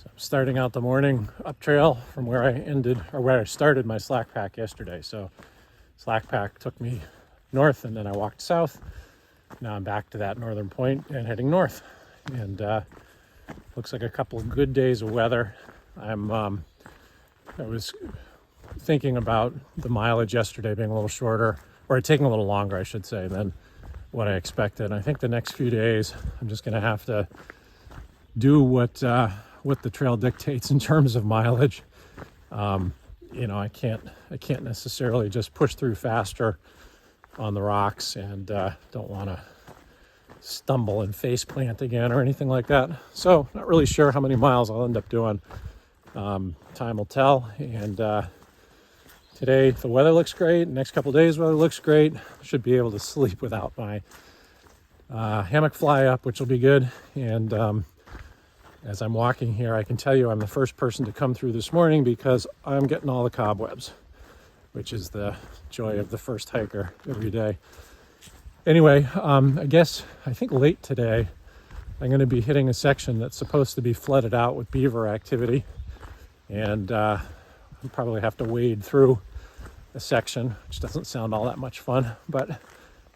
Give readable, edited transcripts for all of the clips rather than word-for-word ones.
I'm starting out the morning up trail from where I started my slack pack yesterday. So slack pack took me north and then I walked south. Now I'm back to that northern point and heading north. And looks like a couple of good days of weather. I was thinking about the mileage yesterday being a little shorter, or taking a little longer, I should say, than what I expected. And I think the next few days I'm just going to have to do what the trail dictates in terms of mileage. I can't necessarily just push through faster on the rocks, and don't want to stumble and face plant again or anything like that. So not really sure how many miles I'll end up doing. Time will tell. And today the weather looks great. Next couple of days weather looks great. Should be able to sleep without my hammock fly up, which will be good. And as I'm walking here, I can tell you I'm the first person to come through this morning because I'm getting all the cobwebs, which is the joy of the first hiker every day. Anyway, I think late today, I'm going to be hitting a section that's supposed to be flooded out with beaver activity. And I'll probably have to wade through a section, which doesn't sound all that much fun, but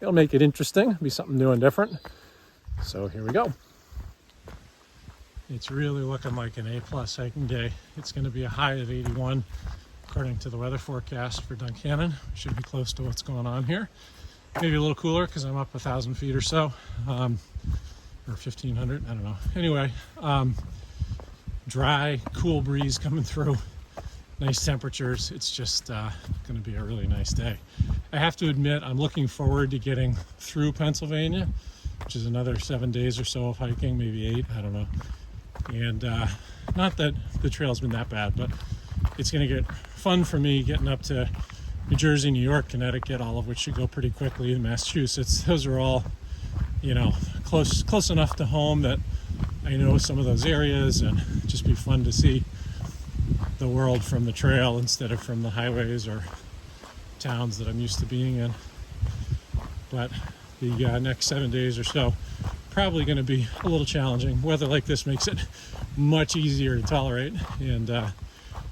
it'll make it interesting. It'll be something new and different. So here we go. It's really looking like an A+ hiking day. It's going to be a high of 81 according to the weather forecast for Duncannon. Should be close to what's going on here. Maybe a little cooler because I'm up 1,000 feet or so, or 1,500, I don't know. Anyway, dry, cool breeze coming through, nice temperatures. It's just going to be a really nice day. I have to admit, I'm looking forward to getting through Pennsylvania, which is another 7 days or so of hiking, maybe 8, I don't know. And not that the trail's been that bad, but it's going to get fun for me getting up to New Jersey, New York, Connecticut, all of which should go pretty quickly. In Massachusetts, those are all, close enough to home that I know some of those areas, and just be fun to see the world from the trail instead of from the highways or towns that I'm used to being in. But the next 7 days or so, probably going to be a little challenging. Weather like this makes it much easier to tolerate, and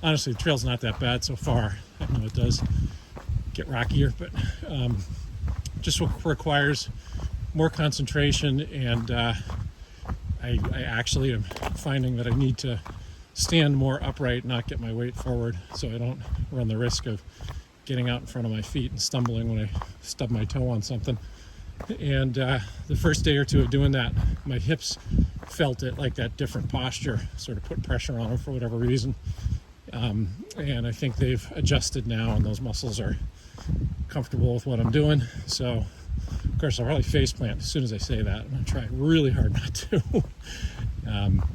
honestly the trail's not that bad so far. I know it does get rockier, but just requires more concentration, and I actually am finding that I need to stand more upright, not get my weight forward, so I don't run the risk of getting out in front of my feet and stumbling when I stub my toe on something. And the first day or two of doing that, my hips felt it, like that different posture sort of put pressure on them for whatever reason. And I think they've adjusted now, and those muscles are comfortable with what I'm doing. So, of course, I'll probably face plant as soon as I say that. I'm going to try really hard not to.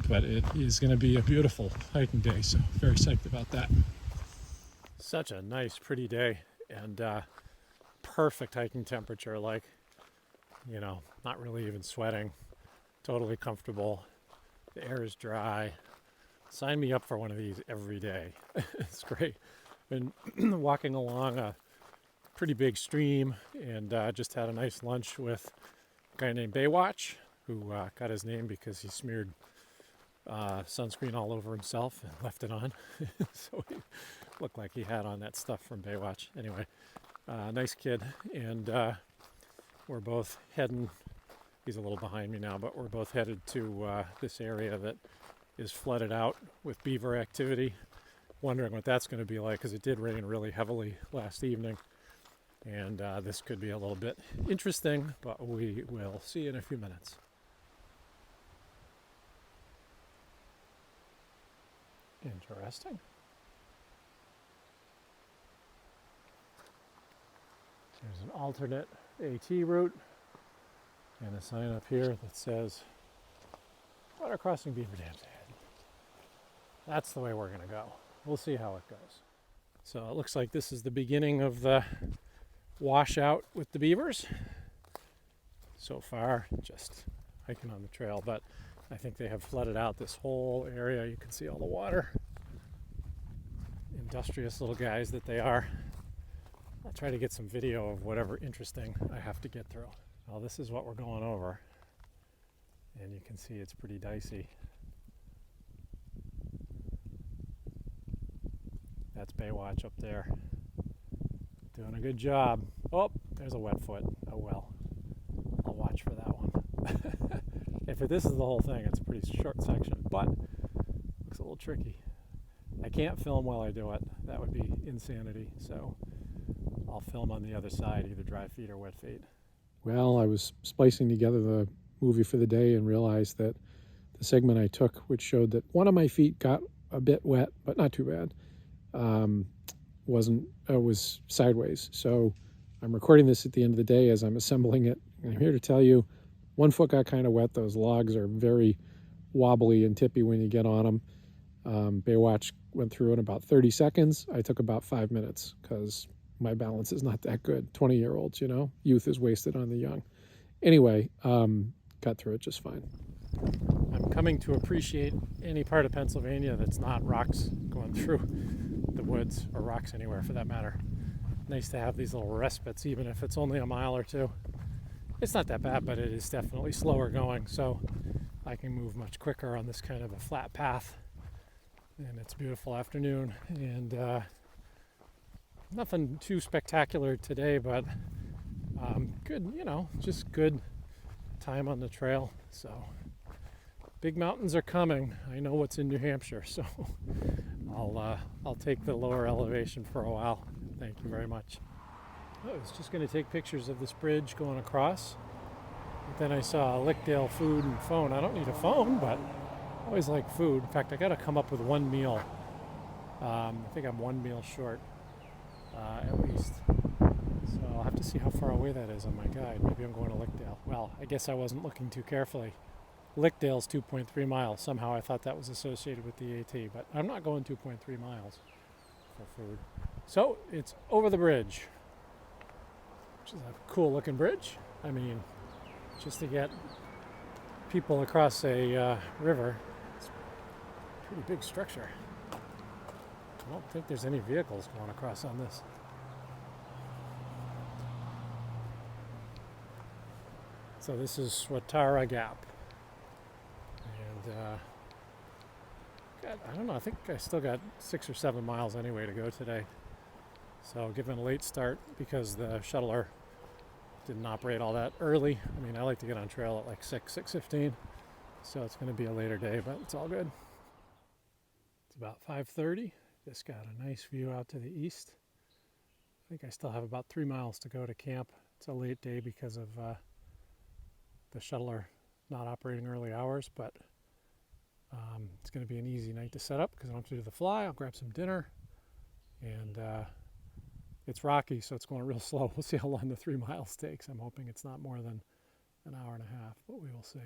But it is going to be a beautiful hiking day, so very psyched about that. Such a nice, pretty day, and perfect hiking temperature, not really even sweating, totally comfortable. The air is dry. Sign me up for one of these every day. It's great. Been walking along a pretty big stream, and just had a nice lunch with a guy named Baywatch, who got his name because he smeared sunscreen all over himself and left it on. So he looked like he had on that stuff from Baywatch. Anyway, nice kid, and we're both heading, he's a little behind me now, but we're both headed to this area that is flooded out with beaver activity. Wondering what that's going to be like, because it did rain really heavily last evening, and this could be a little bit interesting, but we will see in a few minutes. Interesting. There's an alternate AT route and a sign up here that says water crossing beaver dams ahead. That's the way we're going to go. We'll see how it goes. So it looks like this is the beginning of the washout with the beavers. So far, just hiking on the trail, but I think they have flooded out this whole area. You can see all the water. Industrious little guys that they are. I'll try to get some video of whatever interesting I have to get through. Well, this is what we're going over, and you can see it's pretty dicey. That's Baywatch up there. Doing a good job. Oh, there's a wet foot. Oh well. I'll watch for that one. If this is the whole thing, it's a pretty short section, but looks a little tricky. I can't film while I do it. That would be insanity. So I'll film on the other side, either dry feet or wet feet. Well, I was splicing together the movie for the day and realized that the segment I took, which showed that one of my feet got a bit wet, but not too bad, was sideways. So I'm recording this at the end of the day as I'm assembling it. And I'm here to tell you, one foot got kind of wet. Those logs are very wobbly and tippy when you get on them. Baywatch went through in about 30 seconds. I took about 5 minutes because my balance is not that good. 20-year-olds, you know, youth is wasted on the young. Anyway, got through it just fine. I'm coming to appreciate any part of Pennsylvania that's not rocks going through the woods, or rocks anywhere for that matter. Nice to have these little respites, even if it's only a mile or two. It's not that bad, but it is definitely slower going, so I can move much quicker on this kind of a flat path. And it's a beautiful afternoon, and nothing too spectacular today, but good, you know, just good time on the trail. So big mountains are coming. I know what's in New Hampshire, so I'll take the lower elevation for a while. Thank you very much. I was just going to take pictures of this bridge going across, but then I saw Lickdale Food and Phone. I don't need a phone, but I always like food. In fact, I got to come up with one meal. I think I'm one meal short, at least. So I'll have to see how far away that is on my guide. Maybe I'm going to Lickdale. Well, I guess I wasn't looking too carefully. Lickdale's 2.3 miles. Somehow I thought that was associated with the AT, but I'm not going 2.3 miles for food. So it's over the bridge, which is a cool looking bridge. I mean, just to get people across a river, it's a pretty big structure. I don't think there's any vehicles going across on this. So this is Swatara Gap. And I don't know, I think I still got 6 or 7 miles anyway to go today. So given a late start because the shuttler didn't operate all that early. I mean, I like to get on trail at like 6:15. So it's going to be a later day, but it's all good. It's about 5:30. Just got a nice view out to the east. I think I still have about 3 miles to go to camp. It's a late day because of the shuttler not operating early hours, but it's going to be an easy night to set up because I don't have to do the fly. I'll grab some dinner, and it's rocky, so it's going real slow. We'll see how long the 3 miles takes. I'm hoping it's not more than an hour and a half, but we will see.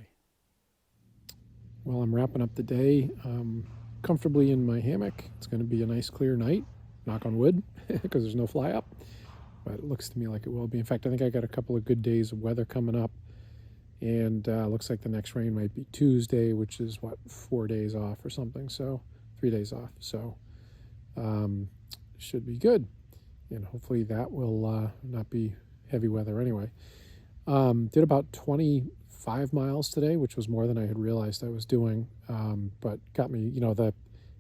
Well, I'm wrapping up the day comfortably in my hammock. It's going to be a nice clear night, knock on wood, because there's no fly up, but it looks to me like it will be. In fact, I think I got a couple of good days of weather coming up, and looks like the next rain might be Tuesday, which is 4 days off or something, so 3 days off, so should be good, and hopefully that will not be heavy weather anyway. Did about 25 miles today, which was more than I had realized I was doing, but got me, you know, the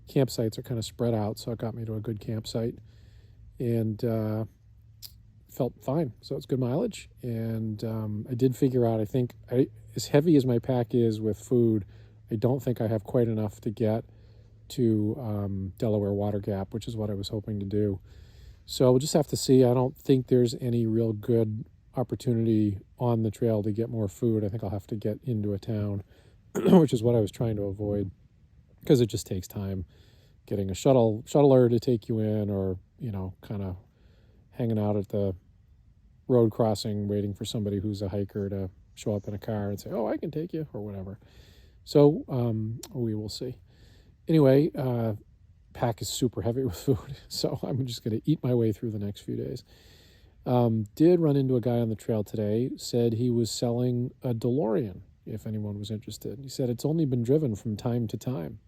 campsites are kind of spread out, so it got me to a good campsite, and felt fine. So it's good mileage, and I did figure out, I think, as heavy as my pack is with food, I don't think I have quite enough to get to Delaware Water Gap, which is what I was hoping to do. So we'll just have to see. I don't think there's any real good opportunity on the trail to get more food. I think I'll have to get into a town, which is what I was trying to avoid, because it just takes time getting a shuttler to take you in, or, you know, kind of hanging out at the road crossing waiting for somebody who's a hiker to show up in a car and say, oh, I can take you, or whatever. So we will see. Anyway, pack is super heavy with food, so I'm just going to eat my way through the next few days. Did run into a guy on the trail today, said he was selling a DeLorean, if anyone was interested. He said it's only been driven from time to time.